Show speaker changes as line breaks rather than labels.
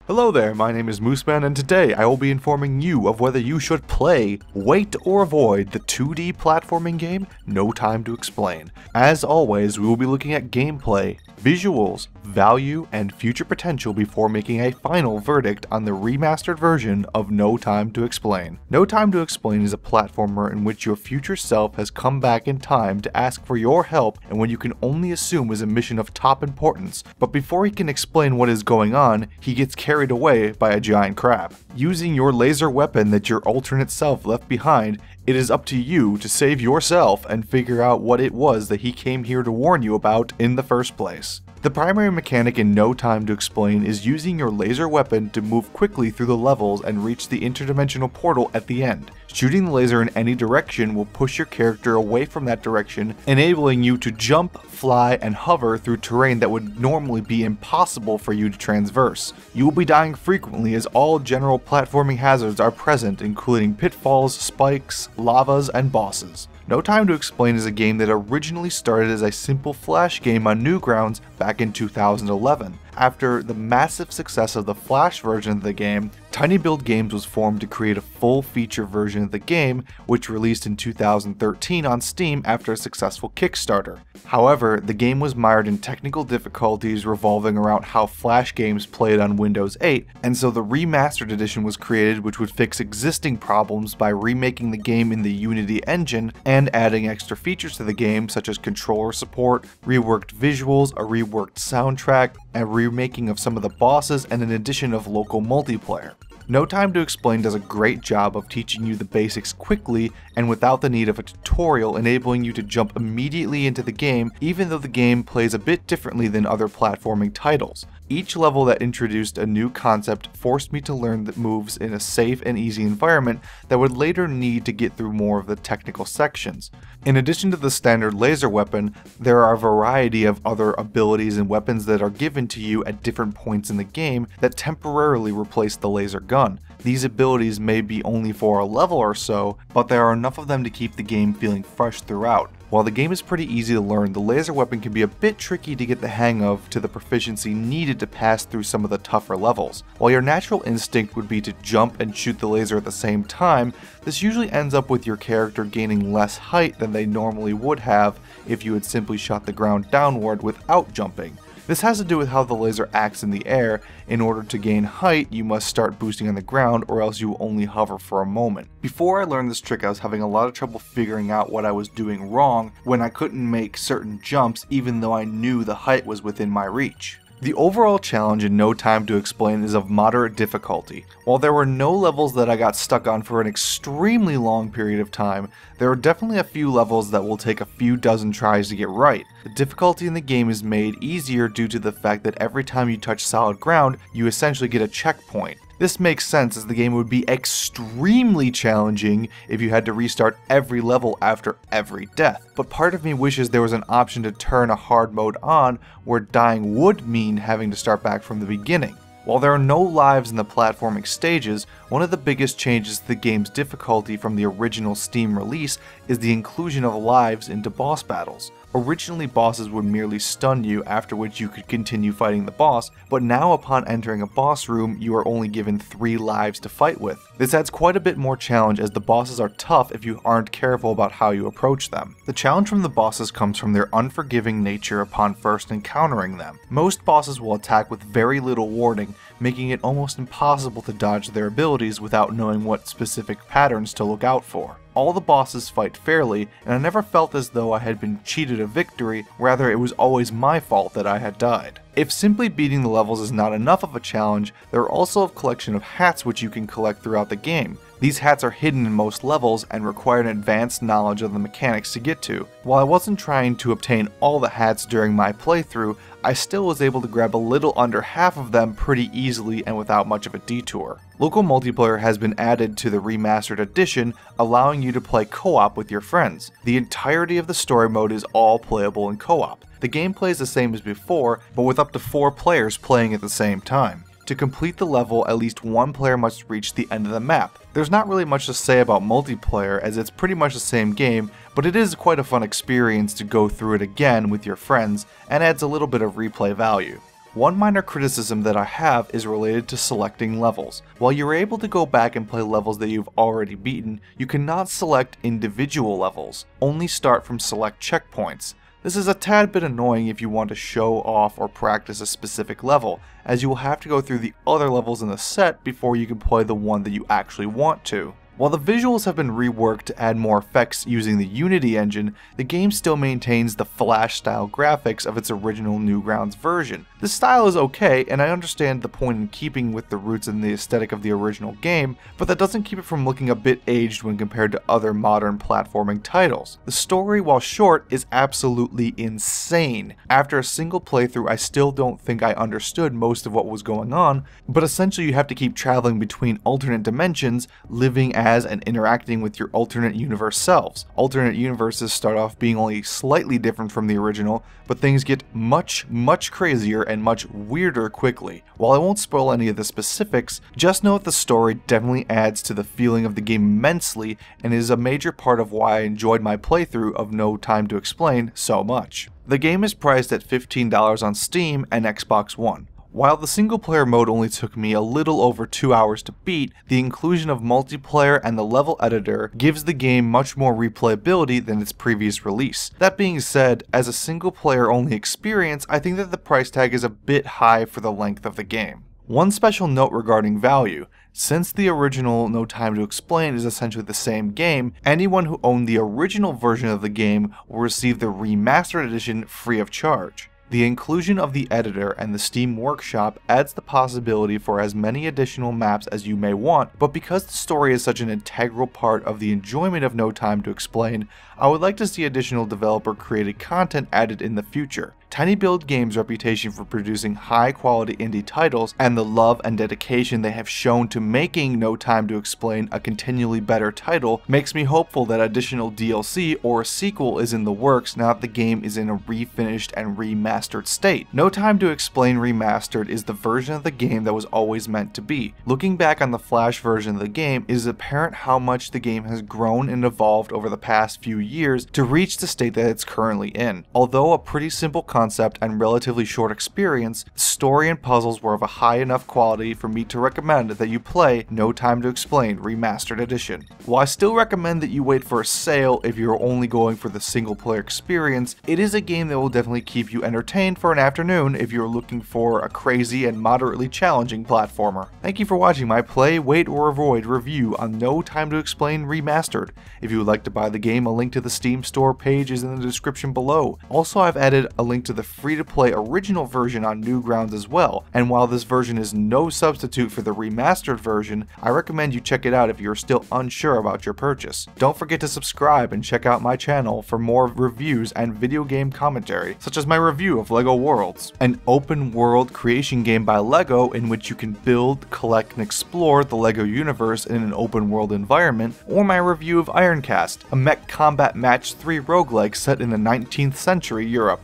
Hello there, my name is Mooseman, and today I will be informing you of whether you should play, wait, or avoid the 2D platforming game No Time to Explain. As always, we will be looking at gameplay, visuals, value, and future potential before making a final verdict on the remastered version of No Time to Explain. No Time to Explain is a platformer in which your future self has come back in time to ask for your help in what you can only assume is a mission of top importance, but before he can explain what is going on, he gets carried away by a giant crab. Using your laser weapon that your alternate self left behind, it is up to you to save yourself and figure out what it was that he came here to warn you about in the first place. The primary mechanic in No Time to Explain is using your laser weapon to move quickly through the levels and reach the interdimensional portal at the end. Shooting the laser in any direction will push your character away from that direction, enabling you to jump, fly, and hover through terrain that would normally be impossible for you to traverse. You will be dying frequently as all general platforming hazards are present, including pitfalls, spikes, lavas, and bosses. No Time to Explain is a game that originally started as a simple Flash game on Newgrounds back in 2011. After the massive success of the Flash version of the game, Tiny Build Games was formed to create a full-feature version of the game, which released in 2013 on Steam after a successful Kickstarter. However, the game was mired in technical difficulties revolving around how Flash games played on Windows 8, and so the Remastered edition was created, which would fix existing problems by remaking the game in the Unity engine and adding extra features to the game such as controller support, reworked visuals, a reworked soundtrack, and remaking of some of the bosses, and an addition of local multiplayer. No Time to Explain does a great job of teaching you the basics quickly and without the need of a tutorial, enabling you to jump immediately into the game even though the game plays a bit differently than other platforming titles. Each level that introduced a new concept forced me to learn the moves in a safe and easy environment that would later need to get through more of the technical sections. In addition to the standard laser weapon, there are a variety of other abilities and weapons that are given to you at different points in the game that temporarily replace the laser gun. These abilities may be only for a level or so, but there are enough of them to keep the game feeling fresh throughout. While the game is pretty easy to learn, the laser weapon can be a bit tricky to get the hang of to the proficiency needed to pass through some of the tougher levels. While your natural instinct would be to jump and shoot the laser at the same time, this usually ends up with your character gaining less height than they normally would have if you had simply shot the ground downward without jumping. This has to do with how the laser acts in the air. In order to gain height, you must start boosting on the ground or else you will only hover for a moment. Before I learned this trick, I was having a lot of trouble figuring out what I was doing wrong when I couldn't make certain jumps even though I knew the height was within my reach. The overall challenge in No Time to Explain is of moderate difficulty. While there were no levels that I got stuck on for an extremely long period of time, there are definitely a few levels that will take a few dozen tries to get right. The difficulty in the game is made easier due to the fact that every time you touch solid ground, you essentially get a checkpoint. This makes sense as the game would be extremely challenging if you had to restart every level after every death, but part of me wishes there was an option to turn a hard mode on where dying would mean having to start back from the beginning. While there are no lives in the platforming stages, one of the biggest changes to the game's difficulty from the original Steam release is the inclusion of lives into boss battles. Originally, bosses would merely stun you, after which you could continue fighting the boss, but now upon entering a boss room, you are only given 3 lives to fight with. This adds quite a bit more challenge as the bosses are tough if you aren't careful about how you approach them. The challenge from the bosses comes from their unforgiving nature upon first encountering them. Most bosses will attack with very little warning, making it almost impossible to dodge their abilities without knowing what specific patterns to look out for. All the bosses fight fairly, and I never felt as though I had been cheated of victory, rather it was always my fault that I had died. If simply beating the levels is not enough of a challenge, there are also a collection of hats which you can collect throughout the game. These hats are hidden in most levels and require an advanced knowledge of the mechanics to get to. While I wasn't trying to obtain all the hats during my playthrough, I still was able to grab a little under half of them pretty easily and without much of a detour. Local multiplayer has been added to the remastered edition, allowing you to play co-op with your friends. The entirety of the story mode is all playable in co-op. The gameplay is the same as before, but with up to 4 players playing at the same time. To complete the level, at least one player must reach the end of the map. There's not really much to say about multiplayer as it's pretty much the same game, but it is quite a fun experience to go through it again with your friends and adds a little bit of replay value. One minor criticism that I have is related to selecting levels. While you're able to go back and play levels that you've already beaten, you cannot select individual levels, only start from select checkpoints. This is a tad bit annoying if you want to show off or practice a specific level, as you will have to go through the other levels in the set before you can play the one that you actually want to. While the visuals have been reworked to add more effects using the Unity engine, the game still maintains the Flash-style graphics of its original Newgrounds version. This style is okay, and I understand the point in keeping with the roots and the aesthetic of the original game, but that doesn't keep it from looking a bit aged when compared to other modern platforming titles. The story, while short, is absolutely insane. After a single playthrough, I still don't think I understood most of what was going on, but essentially you have to keep traveling between alternate dimensions, living as and interacting with your alternate universe selves. Alternate universes start off being only slightly different from the original, but things get much crazier and much weirder quickly. While I won't spoil any of the specifics, just know that the story definitely adds to the feeling of the game immensely and is a major part of why I enjoyed my playthrough of No Time to Explain so much. The game is priced at $15 on Steam and Xbox One. While the single player mode only took me a little over 2 hours to beat, the inclusion of multiplayer and the level editor gives the game much more replayability than its previous release. That being said, as a single player only experience, I think that the price tag is a bit high for the length of the game. One special note regarding value: since the original No Time to Explain is essentially the same game, anyone who owned the original version of the game will receive the Remastered edition free of charge. The inclusion of the editor and the Steam Workshop adds the possibility for as many additional maps as you may want, but because the story is such an integral part of the enjoyment of No Time to Explain, I would like to see additional developer-created content added in the future. Tiny Build Games' reputation for producing high-quality indie titles and the love and dedication they have shown to making No Time to Explain a continually better title makes me hopeful that additional DLC or a sequel is in the works now that the game is in a refinished and remastered state. No Time to Explain Remastered is the version of the game that was always meant to be. Looking back on the Flash version of the game, it is apparent how much the game has grown and evolved over the past few years to reach the state that it's currently in. Although a pretty simple concept and relatively short experience, the story and puzzles were of a high enough quality for me to recommend that you play No Time to Explain Remastered Edition. While I still recommend that you wait for a sale if you're only going for the single player experience, it is a game that will definitely keep you entertained for an afternoon if you're looking for a crazy and moderately challenging platformer. Thank you for watching my play, wait, or avoid review on No Time to Explain Remastered. If you would like to buy the game, a link to the Steam store page is in the description below. Also, I've added a link to the free-to-play original version on Newgrounds as well, and while this version is no substitute for the remastered version, I recommend you check it out if you're still unsure about your purchase. Don't forget to subscribe and check out my channel for more reviews and video game commentary, such as my review of LEGO Worlds, an open-world creation game by LEGO in which you can build, collect, and explore the LEGO universe in an open-world environment, or my review of Ironcast, a mech combat match 3 roguelike set in the 19th century Europe.